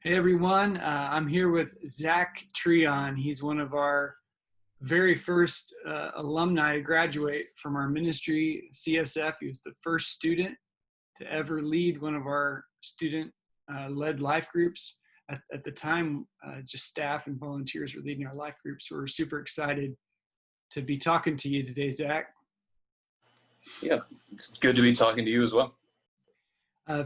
Hey everyone, I'm here with Zach Treon. He's one of our very first alumni to graduate from our ministry, CSF. He was the first student to ever lead one of our student-led life groups. At the time, just staff and volunteers were leading our life groups. So we're super excited to be talking to you today, Zach. Yeah, it's good to be talking to you as well.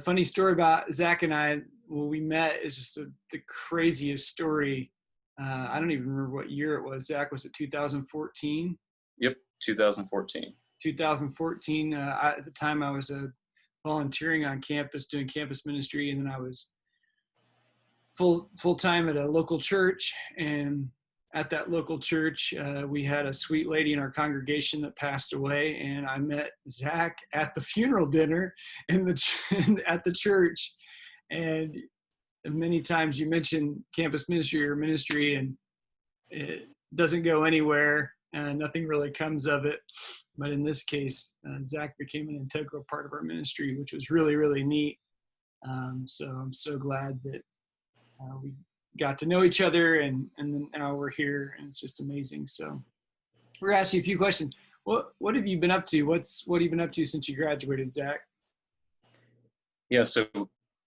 Funny story about Zach and I, when we met, is just the craziest story. I don't even remember what year it was. Zach, was it 2014? Yep, 2014. 2014. At the time, I was volunteering on campus, doing campus ministry, and then I was full time at a local church. And at that local church, we had a sweet lady in our congregation that passed away, and I met Zach at the funeral dinner at the church. And many times you mention campus ministry or ministry, and it doesn't go anywhere. Nothing really comes of it. But in this case, Zach became an integral part of our ministry, which was really, really neat. So I'm so glad that we got to know each other, and then now we're here, and it's just amazing. So we're gonna ask you a few questions. What have you been up to? What have you been up to since you graduated, Zach? Yeah, so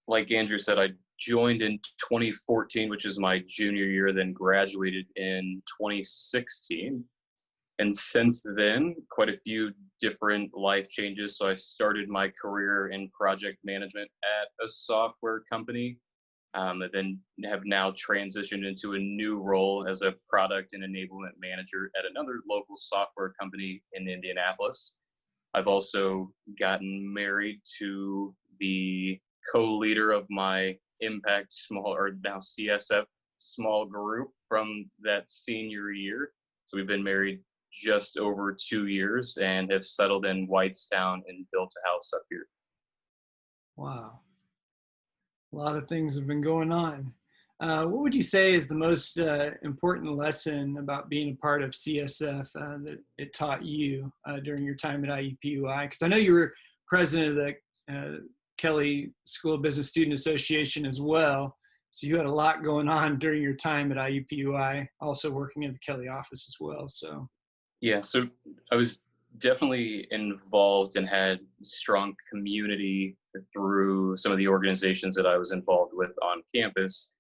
like Andrew said, I joined in 2014, which is my junior year, then graduated in 2016. And since then, quite a few different life changes. So I started my career in project management at a software company, and then have now transitioned into a new role as a product and enablement manager at another local software company in Indianapolis. I've also gotten married to the co-leader of my Impact Small, or now CSF small group from that senior year. So we've been married just over 2 years and have settled in Whitestown and built a house up here. Wow, a lot of things have been going on. What would you say is the most important lesson about being a part of CSF that it taught you during your time at IUPUI? Because I know you were president of the Kelly School of Business Student Association as well. So you had a lot going on during your time at IUPUI, also working at the Kelly office as well. So Yeah, so I was definitely involved and had strong community through some of the organizations that I was involved with on campus.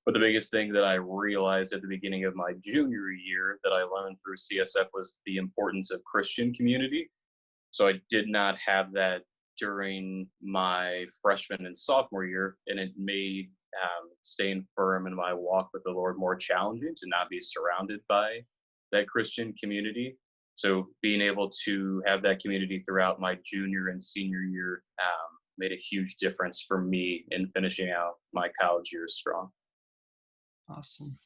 But the biggest thing that I realized at the beginning of my junior year that I learned through CSF was the importance of Christian community. So I did not have that during my freshman and sophomore year, and it made staying firm in my walk with the Lord more challenging to not be surrounded by that Christian community. So being able to have that community throughout my junior and senior year made a huge difference for me in finishing out my college years strong. awesome.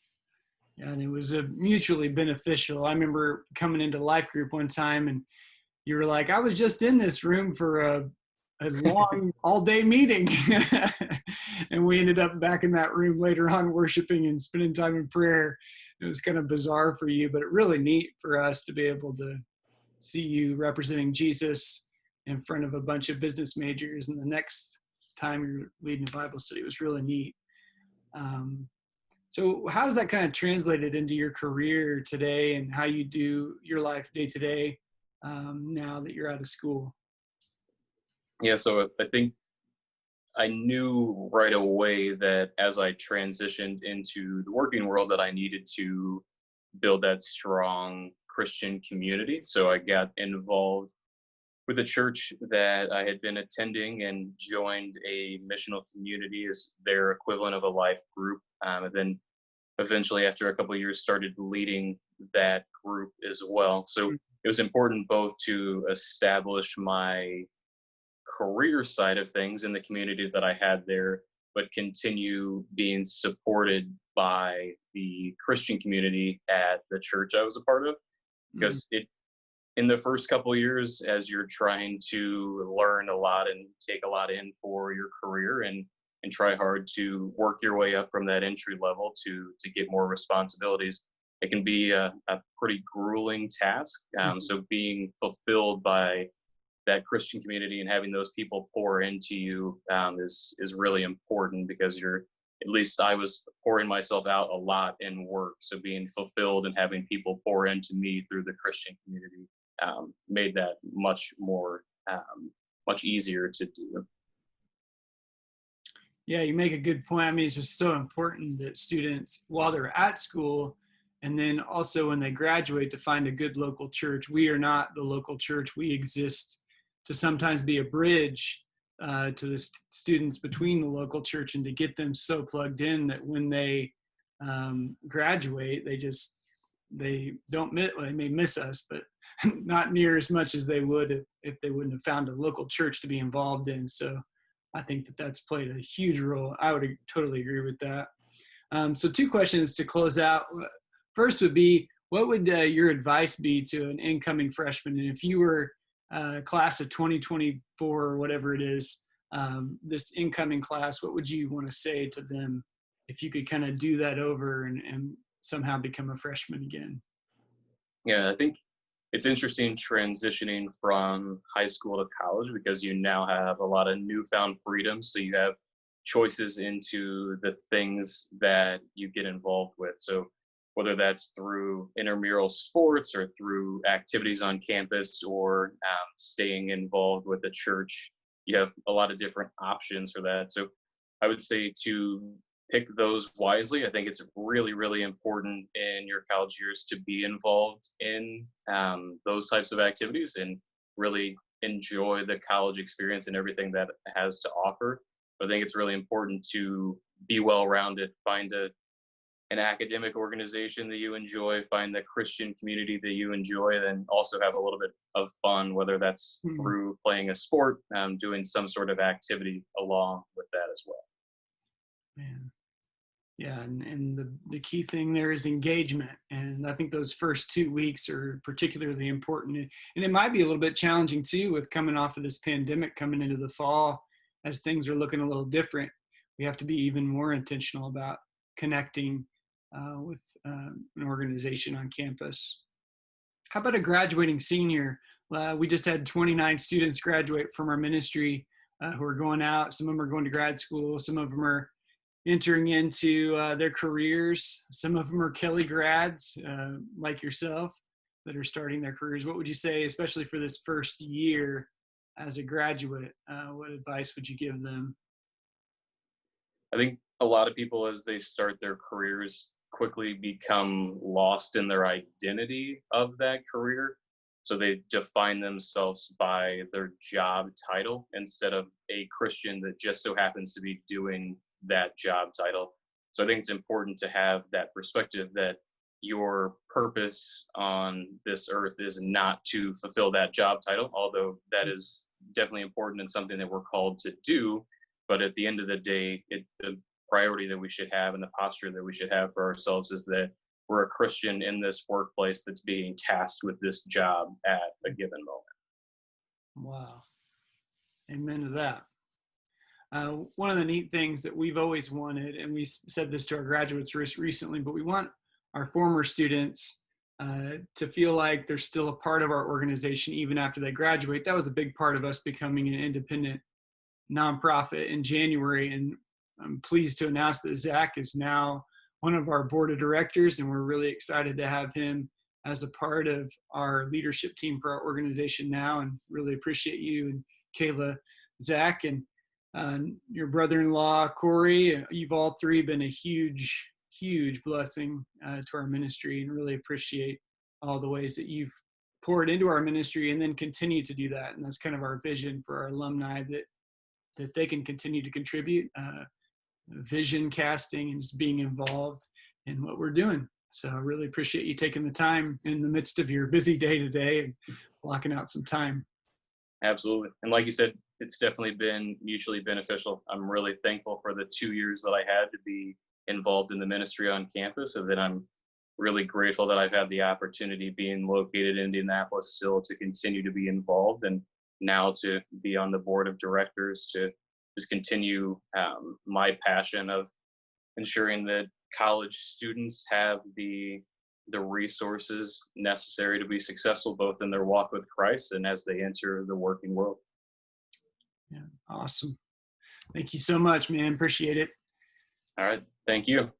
Yeah, and it was mutually beneficial. I remember coming into life group one time, and you were like, I was just in this room for a long all-day meeting. And we ended up back in that room later on worshiping and spending time in prayer. It was kind of bizarre for you, but really neat for us to be able to see you representing Jesus in front of a bunch of business majors. And the next time you're leading a Bible study, it was really neat. So how's that kind of translated into your career today and how you do your life day to day now that you're out of school? Yeah, so I think I knew right away that as I transitioned into the working world that I needed to build that strong Christian community. So I got involved with a church that I had been attending and joined a missional community as their equivalent of a life group. And then eventually, after a couple of years, started leading that group as well. So it was important both to establish my career side of things in the community that I had there, but continue being supported by the Christian community at the church I was a part of. Because in the first couple of years, as you're trying to learn a lot and take a lot in for your career and try hard to work your way up from that entry level to get more responsibilities, it can be a pretty grueling task. So being fulfilled by that Christian community and having those people pour into you is really important, because you're at least I was pouring myself out a lot in work. So being fulfilled and having people pour into me through the Christian community made that much more, much easier to do. Yeah, you make a good point. I mean, it's just so important that students, while they're at school, and then also when they graduate, to find a good local church. We are not the local church. We exist to sometimes be a bridge to the students between the local church, and to get them so plugged in that when they graduate, they don't miss, well, they may miss us, but not near as much as they would if they wouldn't have found a local church to be involved in. So I think that that's played a huge role. I would totally agree with that. So 2 questions to close out. First would be, what would your advice be to an incoming freshman? And if you were class of 2024 or whatever it is, this incoming class, what would you want to say to them if you could kind of do that over and somehow become a freshman again? Yeah, I think it's interesting transitioning from high school to college because you now have a lot of newfound freedom. So you have choices into the things that you get involved with. So whether that's through intramural sports or through activities on campus or staying involved with the church, you have a lot of different options for that. So I would say to pick those wisely. I think it's really, really important in your college years to be involved in those types of activities and really enjoy the college experience and everything that it has to offer. But I think it's really important to be well-rounded, find an academic organization that you enjoy, find the Christian community that you enjoy, then also have a little bit of fun, whether that's through playing a sport, doing some sort of activity along with that as well. Man. Yeah, and the key thing there is engagement. And I think those first 2 weeks are particularly important. And it might be a little bit challenging too, with coming off of this pandemic, coming into the fall, as things are looking a little different. We have to be even more intentional about connecting with an organization on campus. How about a graduating senior? We just had 29 students graduate from our ministry who are going out. Some of them are going to grad school. Some of them are entering into their careers. Some of them are Kelly grads, like yourself, that are starting their careers. What would you say, especially for this first year as a graduate, what advice would you give them? I think a lot of people, as they start their careers, quickly become lost in their identity of that career. So they define themselves by their job title instead of a Christian that just so happens to be doing that job title. So I think it's important to have that perspective that your purpose on this earth is not to fulfill that job title, although that is definitely important and something that we're called to do. But at the end of the day, the priority that we should have and the posture that we should have for ourselves is that we're a Christian in this workplace that's being tasked with this job at a given moment. Wow. Amen to that. One of the neat things that we've always wanted, and we said this to our graduates recently, but we want our former students to feel like they're still a part of our organization even after they graduate. That was a big part of us becoming an independent nonprofit in January, and I'm pleased to announce that Zach is now one of our board of directors, and we're really excited to have him as a part of our leadership team for our organization now, and really appreciate you and Kayla, Zach, and your brother-in-law, Corey. You've all three been a huge, huge blessing to our ministry, and really appreciate all the ways that you've poured into our ministry and then continue to do that. And that's kind of our vision for our alumni, that they can continue to contribute, vision casting and just being involved in what we're doing. So I really appreciate you taking the time in the midst of your busy day today and blocking out some time. Absolutely. And like you said, it's definitely been mutually beneficial. I'm really thankful for the 2 years that I had to be involved in the ministry on campus, and then I'm really grateful that I've had the opportunity, being located in Indianapolis, still to continue to be involved, and now to be on the board of directors to just continue my passion of ensuring that college students have the resources necessary to be successful both in their walk with Christ and as they enter the working world. Yeah, awesome. Thank you so much, man. Appreciate it. All right. Thank you.